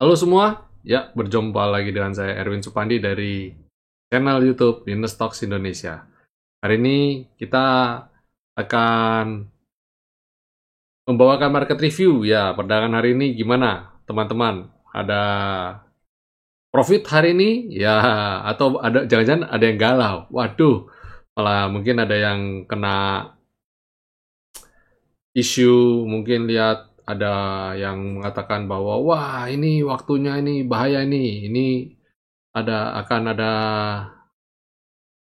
Halo semua, ya berjumpa lagi dengan saya Erwin Supandi dari channel YouTube Binance Stocks Indonesia. Hari ini kita akan membawakan market review ya, perdagangan hari ini gimana teman-teman? Ada profit hari ini ya, atau ada jangan-jangan ada yang galau? Waduh, malah mungkin ada yang kena isu, mungkin lihat ada yang mengatakan bahwa wah ini waktunya, ini bahaya, ini akan ada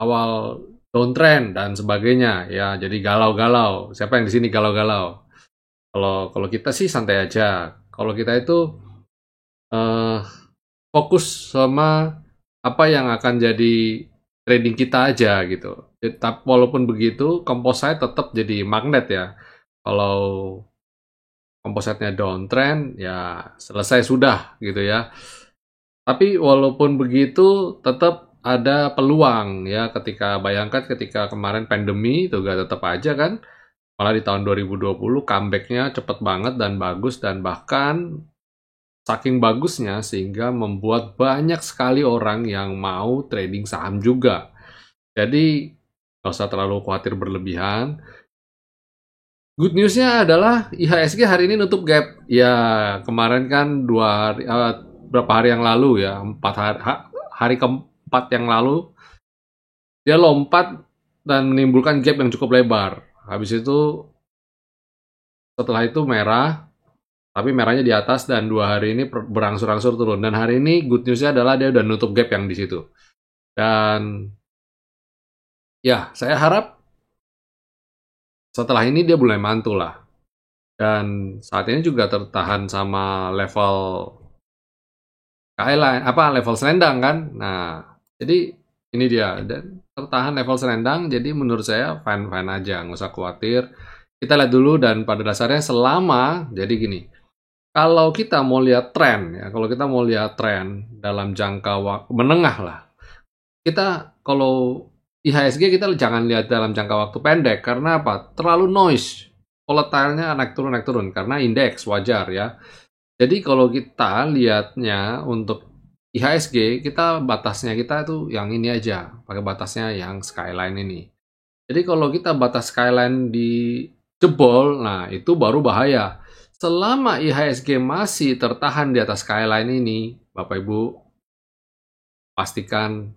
awal downtrend dan sebagainya ya, jadi galau-galau. Siapa yang di sini galau-galau? Kalau kita sih santai aja. Kalau kita itu eh, fokus sama apa yang akan jadi trading kita aja gitu. Tapi walaupun begitu, composite tetap jadi magnet ya. Kalau composite-nya downtrend ya selesai sudah gitu ya. Tapi walaupun begitu tetap ada peluang ya, ketika bayangkan ketika kemarin pandemi itu gak tetap aja kan, malah di tahun 2020 comeback-nya cepet banget dan bagus, dan bahkan saking bagusnya sehingga membuat banyak sekali orang yang mau trading saham juga. Jadi nggak usah terlalu khawatir berlebihan. Good news-nya adalah IHSG hari ini nutup gap. Ya, kemarin kan berapa hari yang lalu ya, 4 hari, hari keempat yang lalu, dia lompat dan menimbulkan gap yang cukup lebar. Habis itu, setelah itu merah, tapi merahnya di atas, dan 2 hari ini berangsur-angsur turun. Dan hari ini good news-nya adalah dia udah nutup gap yang di situ. Dan ya, saya harap setelah ini dia mulai mantul lah. Dan saat ini juga tertahan sama level KL, level selendang kan. Nah, jadi ini dia, dan tertahan level selendang, jadi menurut saya fine-fine aja, nggak usah khawatir. Kita lihat dulu, dan pada dasarnya selama, jadi gini, kalau kita mau lihat tren ya, kalau kita mau lihat tren dalam jangka waktu menengah lah, kita kalau IHSG kita jangan lihat dalam jangka waktu pendek. Karena apa? Terlalu noise, volatile-nya naik turun karena indeks wajar ya. Jadi kalau kita lihatnya untuk IHSG, kita batasnya kita tuh yang ini aja, pakai batasnya yang skyline ini. Jadi kalau kita batas skyline di jebol, nah itu baru bahaya. Selama IHSG masih tertahan di atas skyline ini, Bapak Ibu, pastikan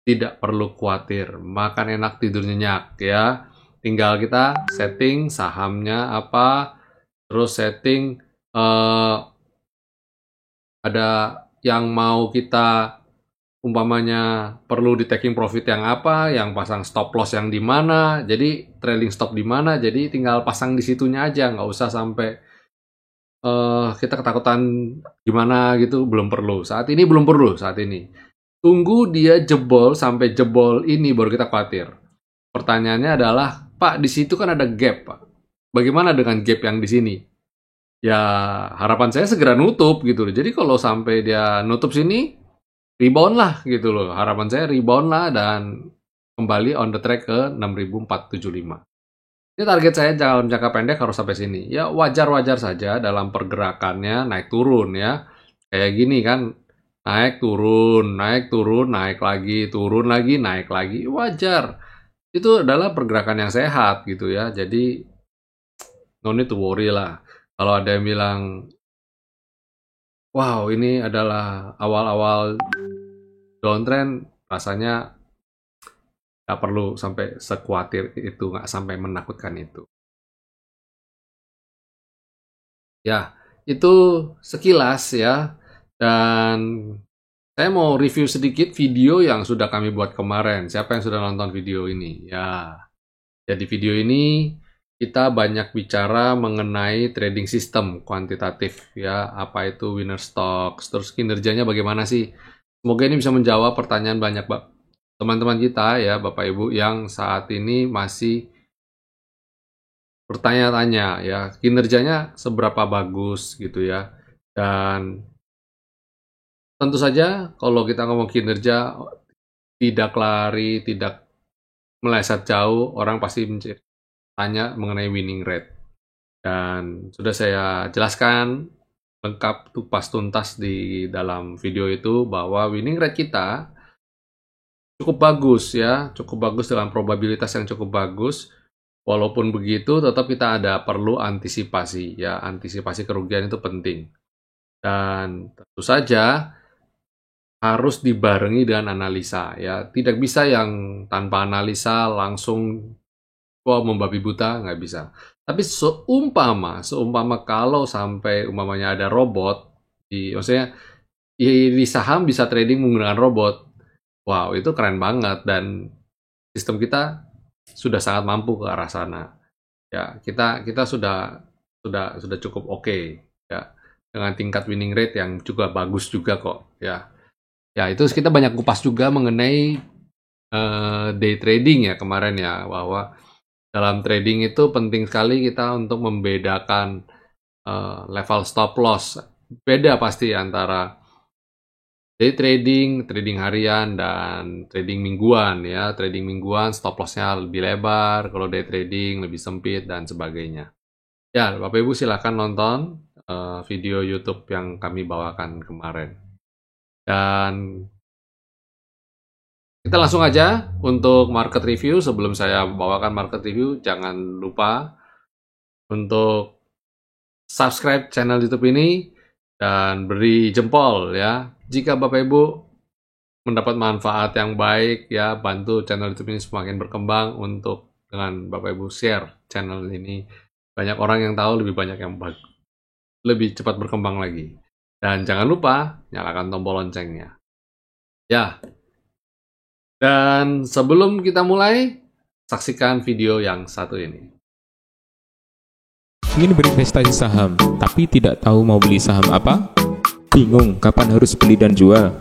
tidak perlu khawatir, makan enak tidur nyenyak ya. Tinggal kita setting sahamnya apa, terus setting eh, ada yang mau kita umpamanya perlu di taking profit yang apa, yang pasang stop loss yang di mana, jadi trailing stop di mana, jadi tinggal pasang di situnya aja, nggak usah sampai kita ketakutan gimana gitu, belum perlu. Saat ini belum perlu, saat ini. Tunggu dia jebol, sampai jebol ini baru kita khawatir. Pertanyaannya adalah, Pak, di situ kan ada gap, Pak. Bagaimana dengan gap yang di sini? Ya, harapan saya segera nutup gitu loh. Jadi kalau sampai dia nutup sini, rebound lah gitu loh. Harapan saya rebound lah dan kembali on the track ke 6.475. Ini target saya dalam jangka pendek harus sampai sini. Ya wajar-wajar saja dalam pergerakannya naik turun ya. Kayak gini kan, naik turun, naik turun, naik lagi, turun lagi, naik lagi. Wajar. Itu adalah pergerakan yang sehat gitu ya. Jadi no need to worry lah. Kalau ada yang bilang, wow ini adalah awal-awal downtrend, rasanya nggak perlu sampai sekuatir itu, nggak sampai menakutkan itu. Ya, itu sekilas ya. Dan saya mau review sedikit video yang sudah kami buat kemarin. Siapa yang sudah nonton video ini? Ya, jadi video ini kita banyak bicara mengenai trading system kuantitatif ya. Apa itu winner stocks, terus kinerjanya bagaimana sih? Semoga ini bisa menjawab pertanyaan banyak teman-teman kita ya, Bapak Ibu yang saat ini masih bertanya-tanya ya, kinerjanya seberapa bagus gitu ya. Dan tentu saja kalau kita ngomong kinerja, tidak lari, tidak meleset jauh, orang pasti tanya mengenai winning rate. Dan sudah saya jelaskan lengkap kupas tuntas di dalam video itu bahwa winning rate kita cukup bagus ya, cukup bagus dengan probabilitas yang cukup bagus. Walaupun begitu, tetap kita ada perlu antisipasi ya, antisipasi kerugian itu penting. Dan tentu saja harus dibarengi dengan analisa ya. Tidak bisa yang tanpa analisa langsung membabi buta, nggak bisa. Tapi seumpama kalau sampai umpamanya ada robot, maksudnya di saham bisa trading menggunakan robot. Wow, itu keren banget dan sistem kita sudah sangat mampu ke arah sana. Ya, kita sudah cukup oke ya dengan tingkat winning rate yang juga bagus juga kok ya. Ya, itu kita banyak kupas juga mengenai day trading ya kemarin ya, bahwa dalam trading itu penting sekali kita untuk membedakan level stop loss. Beda pasti antara day trading, trading harian, dan trading mingguan ya. Trading mingguan stop loss-nya lebih lebar, kalau day trading lebih sempit dan sebagainya. Ya, Bapak Ibu silakan nonton video YouTube yang kami bawakan kemarin. Dan kita langsung aja untuk market review. Sebelum saya bawakan market review, jangan lupa untuk subscribe channel YouTube ini dan beri jempol ya. Jika Bapak Ibu mendapat manfaat yang baik ya, bantu channel YouTube ini semakin berkembang untuk dengan Bapak Ibu share channel ini. Banyak orang yang tahu, lebih banyak yang lebih cepat berkembang lagi. Dan jangan lupa nyalakan tombol loncengnya. Ya. Dan sebelum kita mulai, saksikan video yang satu ini. Ingin berinvestasi saham, tapi tidak tahu mau beli saham apa? Bingung kapan harus beli dan jual?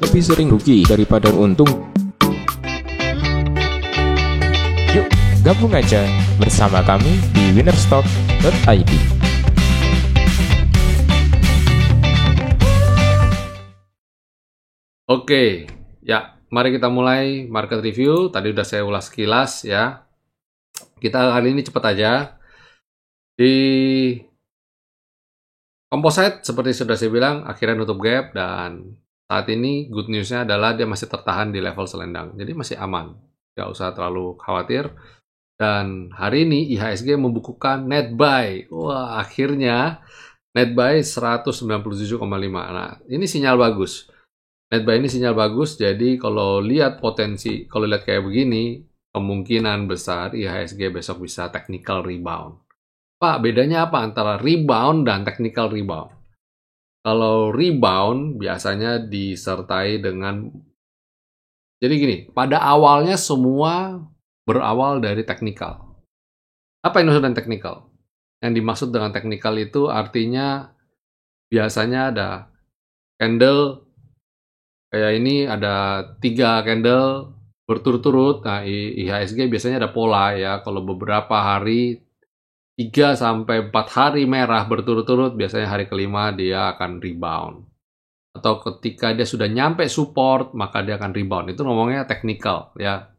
Lebih sering rugi daripada untung? Yuk, gabung aja bersama kami di winnerstock.id. Oke, ya, mari kita mulai market review. Tadi udah saya ulas sekilas ya. Kita kali ini cepat aja. Di composite, seperti sudah saya bilang, akhirnya nutup gap, dan saat ini good news-nya adalah dia masih tertahan di level selendang. Jadi masih aman, nggak usah terlalu khawatir. Dan hari ini IHSG membukukan net buy. Wah, akhirnya net buy 197,5. Nah, ini sinyal bagus. Net buy ini sinyal bagus, jadi kalau lihat potensi, kalau lihat kayak begini, kemungkinan besar IHSG besok bisa technical rebound. Pak, bedanya apa antara rebound dan technical rebound? Kalau rebound biasanya disertai dengan, jadi gini, pada awalnya semua berawal dari technical. Apa yang dimaksud dengan technical? Yang dimaksud dengan technical itu artinya biasanya ada candle, kayak ini ada 3 candle berturut-turut. Nah, IHSG biasanya ada pola ya, kalau beberapa hari 3-4 hari merah berturut-turut, biasanya hari kelima dia akan rebound. Atau ketika dia sudah nyampe support, maka dia akan rebound. Itu ngomongnya technical ya,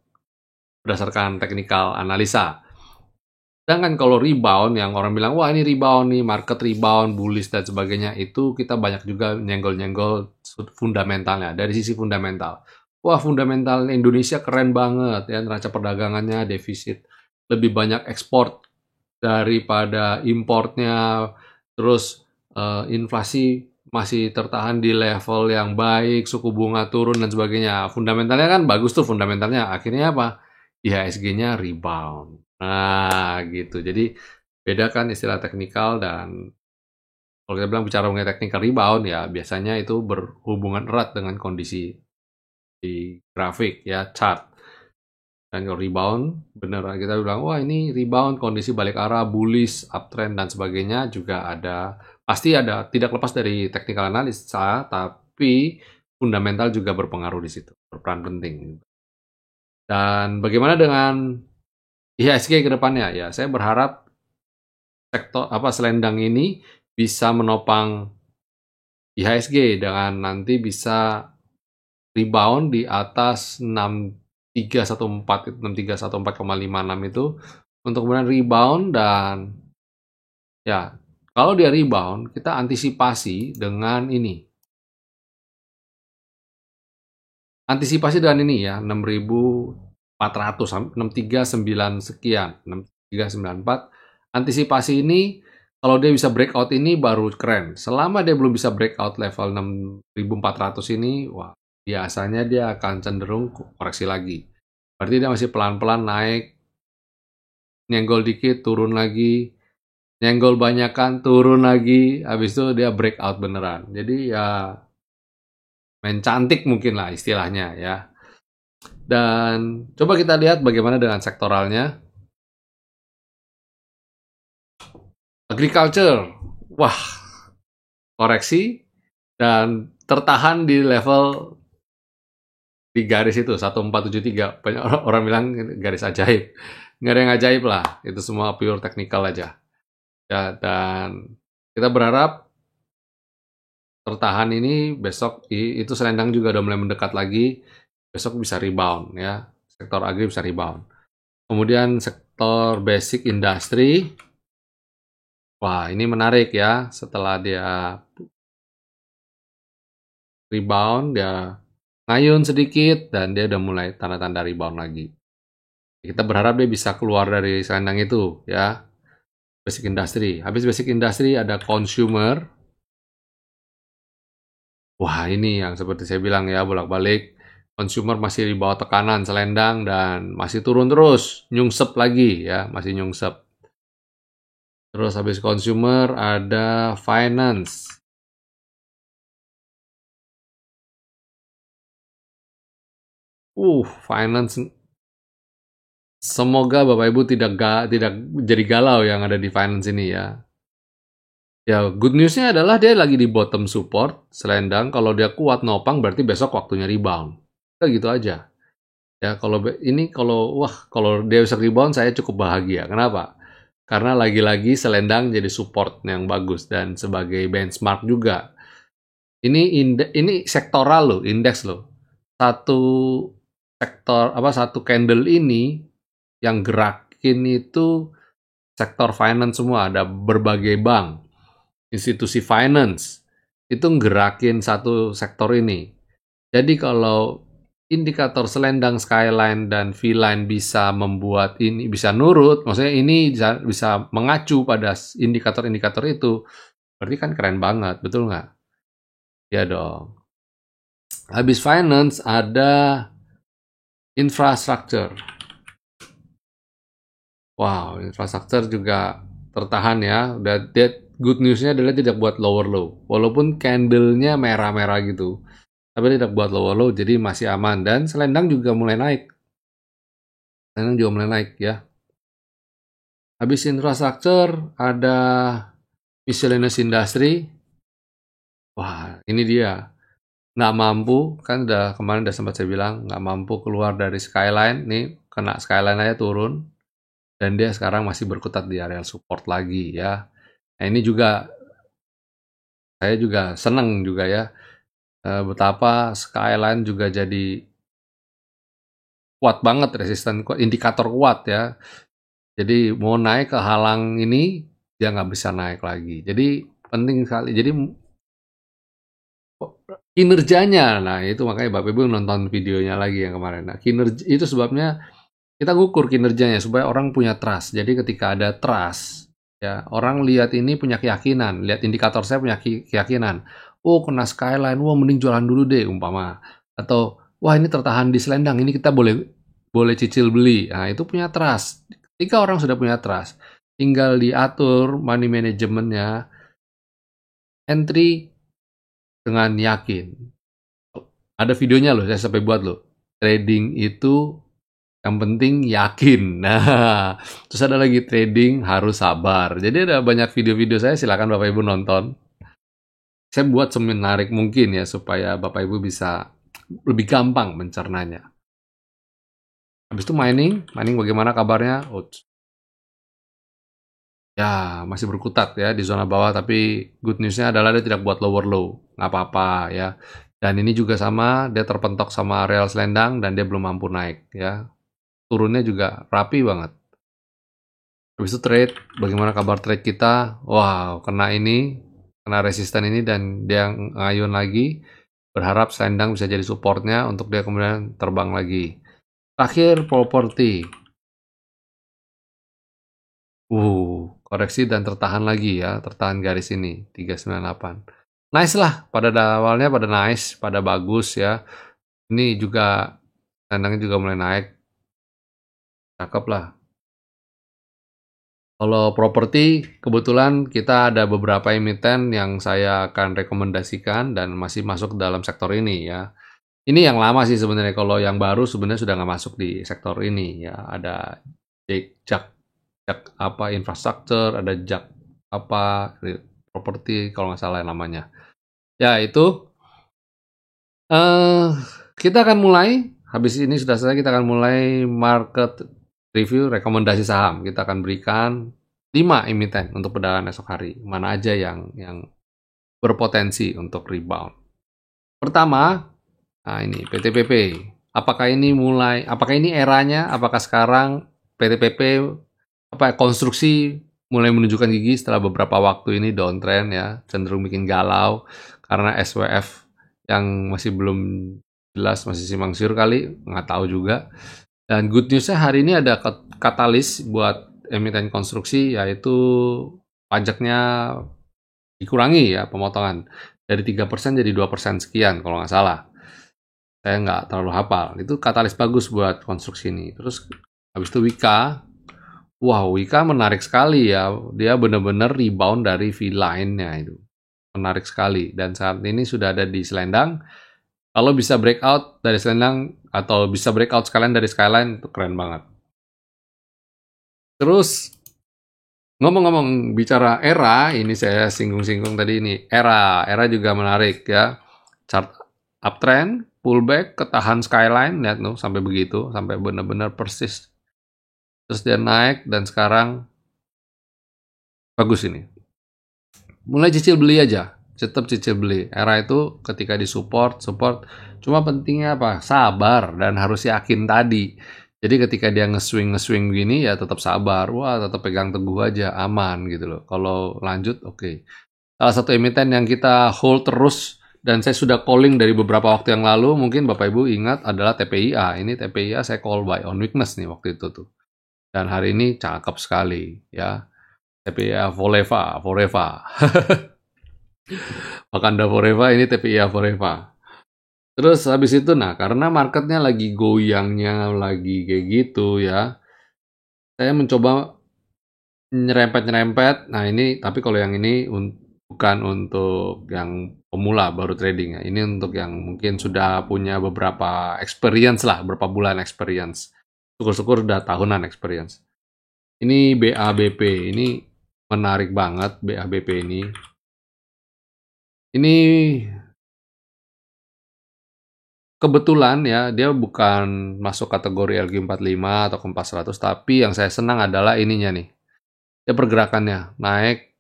berdasarkan technical analisa. Sedangkan kalau rebound, yang orang bilang, wah ini rebound nih, market rebound, bullish dan sebagainya, itu kita banyak juga nyenggol-nyenggol fundamentalnya, dari sisi fundamental. Wah, fundamental Indonesia keren banget ya, neraca perdagangannya defisit, lebih banyak ekspor daripada importnya, terus inflasi masih tertahan di level yang baik, suku bunga turun dan sebagainya. Fundamentalnya kan bagus tuh fundamentalnya. Akhirnya apa? IHSG-nya rebound. Nah, gitu. Jadi bedakan istilah teknikal dan kalau kita bicara mengenai technical rebound ya biasanya itu berhubungan erat dengan kondisi di grafik ya, chart. Dan kalau rebound, benar kita bilang, wah ini rebound, kondisi balik arah, bullish, uptrend, dan sebagainya juga ada. Pasti ada, tidak lepas dari technical analisa, tapi fundamental juga berpengaruh di situ, berperan penting. Dan bagaimana dengan IHSG ke depannya? Ya, saya berharap sektor selendang ini bisa menopang IHSG dengan nanti bisa rebound di atas 6314 itu untuk kemudian rebound dan ya Kalau dia rebound, kita antisipasi dengan ini. Antisipasi dengan ini ya, 6.400, 639 sekian, 6394. Antisipasi ini, kalau dia bisa breakout ini baru keren. Selama dia belum bisa breakout level 6.400 ini, wah, biasanya dia akan cenderung koreksi lagi. Berarti dia masih pelan-pelan naik, nyenggol dikit, turun lagi, nyenggol banyakan, turun lagi, habis itu dia breakout beneran. Jadi ya main cantik mungkin lah istilahnya ya. Dan coba kita lihat bagaimana dengan sektoralnya. Agriculture, wah, koreksi dan tertahan di level di garis itu 1473. Banyak orang bilang garis ajaib. Nggak ada yang ajaib lah, itu semua pure technical aja. Ya, dan kita berharap tertahan ini besok itu selendang juga udah mulai mendekat lagi, besok bisa rebound ya, sektor agri bisa rebound. Kemudian sektor basic industry, wah ini menarik ya, setelah dia rebound, dia ngayun sedikit dan dia udah mulai tanda-tanda rebound lagi. Kita berharap dia bisa keluar dari selendang itu ya, basic industry. Habis basic industry ada consumer. Wah, ini yang seperti saya bilang ya, bolak-balik. Consumer masih di bawah tekanan selendang dan masih turun terus. Nyungsep lagi ya, masih nyungsep. Terus habis consumer ada finance. Finance. Semoga Bapak Ibu tidak jadi galau yang ada di finance ini ya. Ya, good news-nya adalah dia lagi di bottom support, selendang. Kalau dia kuat nopang berarti besok waktunya rebound. Udah gitu aja. Ya, kalau dia bisa rebound saya cukup bahagia. Kenapa? Karena lagi-lagi selendang jadi support yang bagus dan sebagai benchmark juga. Ini sektoral loh, indeks loh. Satu candle ini yang gerakin itu sektor finance semua, ada berbagai bank, institusi finance itu gerakin satu sektor ini. Jadi kalau indikator selendang skyline dan V-line bisa membuat ini bisa nurut, maksudnya ini bisa mengacu pada indikator-indikator itu, berarti kan keren banget, betul nggak? Ya dong. Habis finance ada infrastructure. Wow, infrastructure juga tertahan ya. Good news-nya adalah tidak buat lower low. Walaupun candle-nya merah-merah gitu. Tapi tidak buat lower low, jadi masih aman. Dan selendang juga mulai naik. Selendang juga mulai naik ya. Habis infrastructure, ada miscellaneous industry. Wah, ini dia. Nggak mampu, kan kemarin udah sempat saya bilang, nggak mampu keluar dari skyline. Nih, kena skyline aja turun. Dan dia sekarang masih berkutat di area support lagi ya. Nah ini juga, saya juga senang juga ya. Betapa skyline juga jadi kuat banget, resisten, indikator kuat ya. Jadi mau naik ke halang ini, dia nggak bisa naik lagi. Jadi penting sekali. Jadi kinerjanya, nah itu makanya Bapak Ibu nonton videonya lagi yang kemarin. Nah kinerja itu sebabnya kita ngukur kinerjanya supaya orang punya trust. Jadi ketika ada trust, ya orang lihat ini punya keyakinan, lihat indikator saya punya keyakinan. Oh kena skyline, wah mending jualan dulu deh umpama. Atau wah ini tertahan di selendang, ini kita boleh cicil beli. Nah itu punya trust. Ketika orang sudah punya trust, tinggal diatur money manajemennya, entry dengan yakin. Ada videonya loh, saya sampai buat loh. Trading itu yang penting yakin. Nah, terus ada lagi trading harus sabar. Jadi ada banyak video-video saya, silakan Bapak Ibu nonton. Saya buat semenarik mungkin ya, supaya Bapak Ibu bisa lebih gampang mencernanya. Habis itu mining bagaimana kabarnya? Ya, masih berkutat ya di zona bawah, tapi good news-nya adalah dia tidak buat lower low. Nggak apa-apa ya. Dan ini juga sama, dia terpentok sama areal selendang dan dia belum mampu naik ya. Turunnya juga rapi banget. Habis itu trade, bagaimana kabar trade kita? Wow, kena resisten ini dan dia ngayun lagi. Berharap selendang bisa jadi supportnya untuk dia kemudian terbang lagi. Terakhir, properti. Koreksi dan tertahan lagi ya, tertahan garis ini 398. Nice lah, pada awalnya pada nice, pada bagus ya. Ini juga selendangnya juga mulai naik. Cakep lah. Kalau properti, kebetulan kita ada beberapa emiten yang saya akan rekomendasikan dan masih masuk dalam sektor ini ya. Ini yang lama sih sebenarnya. Kalau yang baru sebenarnya sudah nggak masuk di sektor ini ya. Ada Jak apa infrastruktur, ada Jak apa properti kalau nggak salah namanya. Ya itu kita akan mulai. Habis ini sudah selesai, kita akan mulai market review rekomendasi saham. Kita akan berikan 5 emiten untuk perdagangan esok hari. Mana aja yang berpotensi untuk rebound. Pertama, nah ini PTPP. Apakah ini eranya? Apakah sekarang PTPP konstruksi mulai menunjukkan gigi setelah beberapa waktu ini downtrend ya, cenderung bikin galau karena SWF yang masih belum jelas, masih simpang siur kali, nggak tahu juga. Dan good newsnya hari ini ada katalis buat emiten konstruksi, yaitu pajaknya dikurangi ya, pemotongan dari 3% jadi 2% sekian kalau nggak salah. Saya nggak terlalu hafal. Itu katalis bagus buat konstruksi ini. Terus habis itu Wika. Wow, Wika menarik sekali ya. Dia benar-benar rebound dari V-line-nya itu. Menarik sekali. Dan saat ini sudah ada di selendang. Kalau bisa breakout dari selendang atau bisa breakout sekalian dari skyline, itu keren banget. Terus, ngomong-ngomong bicara era, ini saya singgung-singgung tadi ini. Era juga menarik ya. Chart uptrend, pullback, ketahan skyline, lihat tuh sampai begitu, sampai benar-benar persis. Terus dia naik dan sekarang bagus ini. Mulai cicil beli aja, tetap cicil beli. Era itu ketika di support. Cuma pentingnya apa? Sabar dan harus yakin tadi. Jadi ketika dia nge-swing gini ya tetap sabar. Wah, tetap pegang teguh aja, aman gitu loh. Kalau lanjut oke. Salah satu emiten yang kita hold terus dan saya sudah calling dari beberapa waktu yang lalu, mungkin Bapak Ibu ingat adalah TPIA. Ini TPIA saya call buy on weakness nih waktu itu tuh. Dan hari ini cakep sekali ya. TPIA Forever. Wakanda Forever, ini TPIA Forever. Terus habis itu, nah karena marketnya lagi goyangnya, lagi kayak gitu ya, saya mencoba nyerempet. Nah ini, tapi kalau yang ini bukan untuk yang pemula baru trading ya. Ini untuk yang mungkin sudah punya beberapa experience lah, beberapa bulan experience. Syukur-syukur udah tahunan experience. Ini BABP, ini menarik banget BABP ini. Ini kebetulan ya, dia bukan masuk kategori LQ45 atau Kompas 100, tapi yang saya senang adalah ininya nih. Dia pergerakannya naik,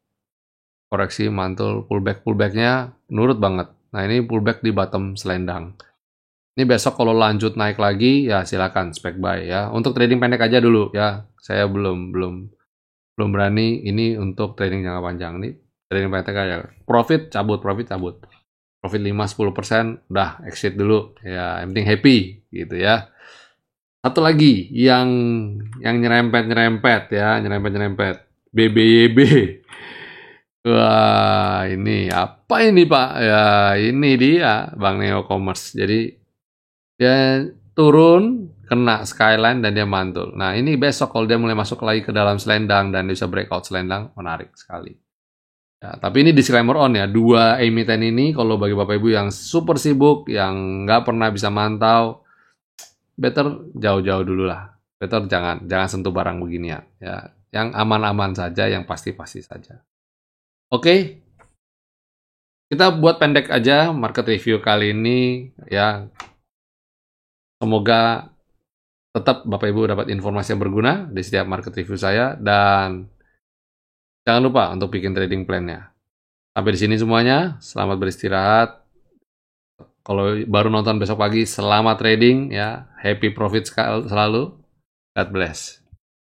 koreksi, mantul, pullback-nya nurut banget. Nah, ini pullback di bottom selendang. Ini besok kalau lanjut naik lagi ya silakan spec buy ya. Untuk trading pendek aja dulu ya. Saya belum berani ini untuk trading jangka panjang. Ini trading pendek aja. Profit cabut. Profit 5-10% udah exit dulu ya, yang penting happy gitu ya. Satu lagi yang nyerempet ya, BBYB. Wah, ini apa ini Pak? Ya, ini dia Bank Neo Commerce. Jadi dia turun, kena skyline dan dia mantul. Nah, ini besok kalau dia mulai masuk lagi ke dalam selendang dan bisa breakout selendang, menarik sekali. Ya, tapi ini disclaimer on ya, 2 emiten ini kalau bagi Bapak Ibu yang super sibuk, yang nggak pernah bisa mantau, better jauh-jauh dulu lah. Better jangan sentuh barang beginian. Ya, yang aman-aman saja, yang pasti-pasti saja. Oke, kita buat pendek aja market review kali ini ya. Semoga tetap Bapak Ibu dapat informasi yang berguna di setiap market review saya dan jangan lupa untuk bikin trading plan-nya. Sampai di sini semuanya, selamat beristirahat. Kalau baru nonton besok pagi, selamat trading ya. Happy profit selalu. God bless.